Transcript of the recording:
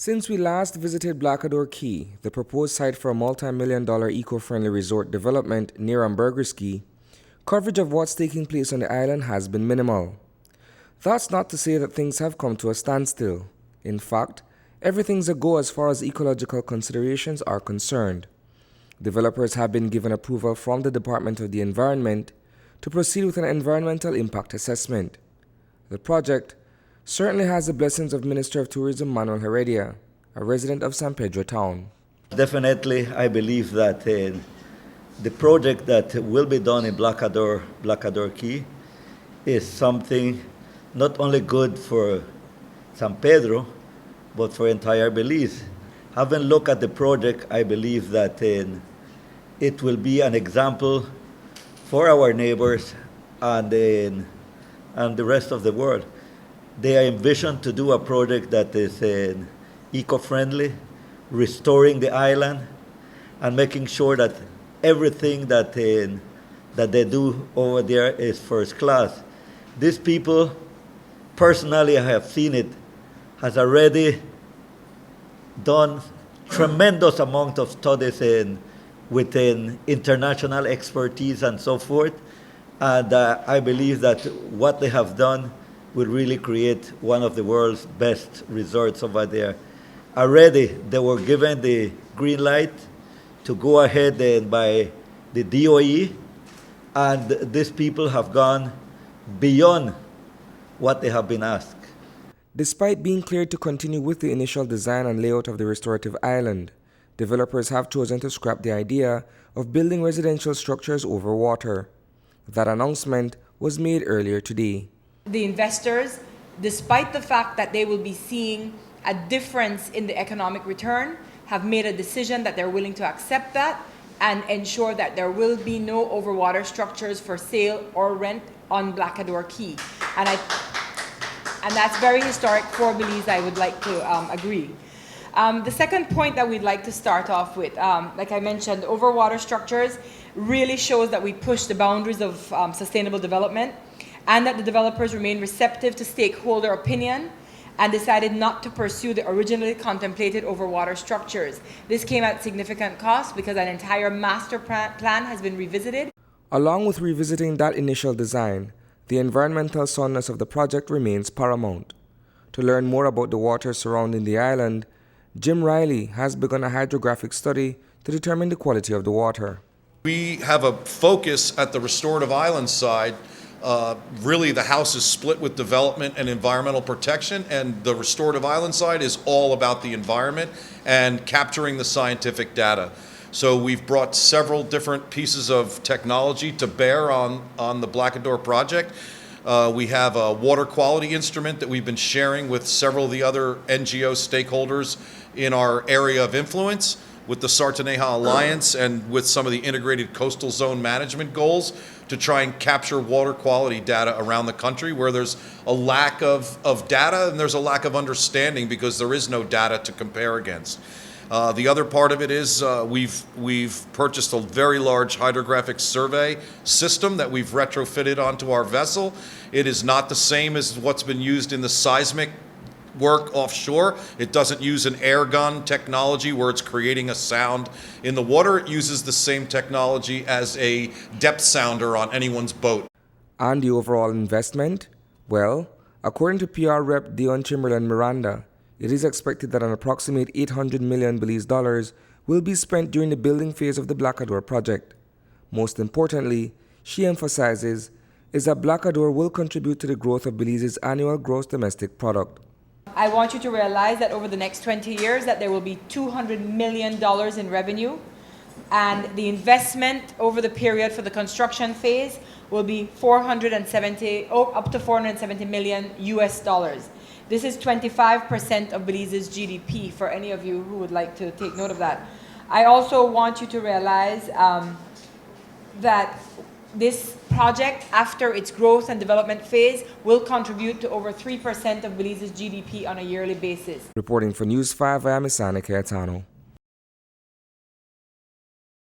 Since we last visited Blackadore Caye, the proposed site for a multi-million-dollar eco-friendly resort development near Burgers Caye, coverage of what's taking place on the island has been minimal. That's not to say that things have come to a standstill. In fact, everything's a go as far as ecological considerations are concerned. Developers have been given approval from the Department of the Environment to proceed with an environmental impact assessment. The project certainly has the blessings of Minister of Tourism Manuel Heredia, a resident of San Pedro town. Definitely, I believe that the project that will be done in Blackadore Caye is something not only good for San Pedro, but for entire Belize. Having looked at the project, I believe that it will be an example for our neighbors and the rest of the world. They are envisioned to do a project that is eco-friendly, restoring the island, and making sure that everything that they do over there is first class. These people, personally, I have seen it, has already done tremendous amount of studies within international expertise and so forth. And I believe that what they have done will really create one of the world's best resorts over there. Already, they were given the green light to go ahead and by the DOE, and these people have gone beyond what they have been asked. Despite being cleared to continue with the initial design and layout of the restorative island, developers have chosen to scrap the idea of building residential structures over water. That announcement was made earlier today. The investors, despite the fact that they will be seeing a difference in the economic return, have made a decision that they're willing to accept that and ensure that there will be no overwater structures for sale or rent on Blackadore Caye. And that's very historic for Belize, I would like to agree. The second point that we'd like to start off with, like I mentioned, overwater structures really shows that we push the boundaries of sustainable development, and that the developers remain receptive to stakeholder opinion and decided not to pursue the originally contemplated overwater structures. This came at significant cost because an entire master plan has been revisited. Along with revisiting that initial design, the environmental soundness of the project remains paramount. To learn more about the water surrounding the island, Jim Riley has begun a hydrographic study to determine the quality of the water. We have a focus at the restorative island side. Really, the house is split with development and environmental protection, and the restorative island side is all about the environment and capturing the scientific data. So we've brought several different pieces of technology to bear on the Blackadore project. We have a water quality instrument that we've been sharing with several of the other NGO stakeholders in our area of influence, with the Sartaneja Alliance and with some of the integrated coastal zone management goals to try and capture water quality data around the country where there's a lack of data and there's a lack of understanding because there is no data to compare against. The other part of it is we've purchased a very large hydrographic survey system that we've retrofitted onto our vessel. It is not the same as what's been used in the seismic work offshore. It doesn't use an air gun technology where it's creating a sound in the water. It uses the same technology as a depth sounder on anyone's boat. And the overall investment? Well, according to PR rep Dion Chamberlain Miranda, it is expected that an approximate 800 million Belize dollars will be spent during the building phase of the Blackadore project. Most importantly, she emphasizes, is that Blackadore will contribute to the growth of Belize's annual gross domestic product. I want you to realize that over the next 20 years that there will be $200 million in revenue, and the investment over the period for the construction phase will be up to 470 million US dollars. This is 25% of Belize's GDP, for any of you who would like to take note of that. I also want you to realize that this project, after its growth and development phase, will contribute to over 3% of Belize's GDP on a yearly basis. Reporting for News 5, I am Isani Cayetano.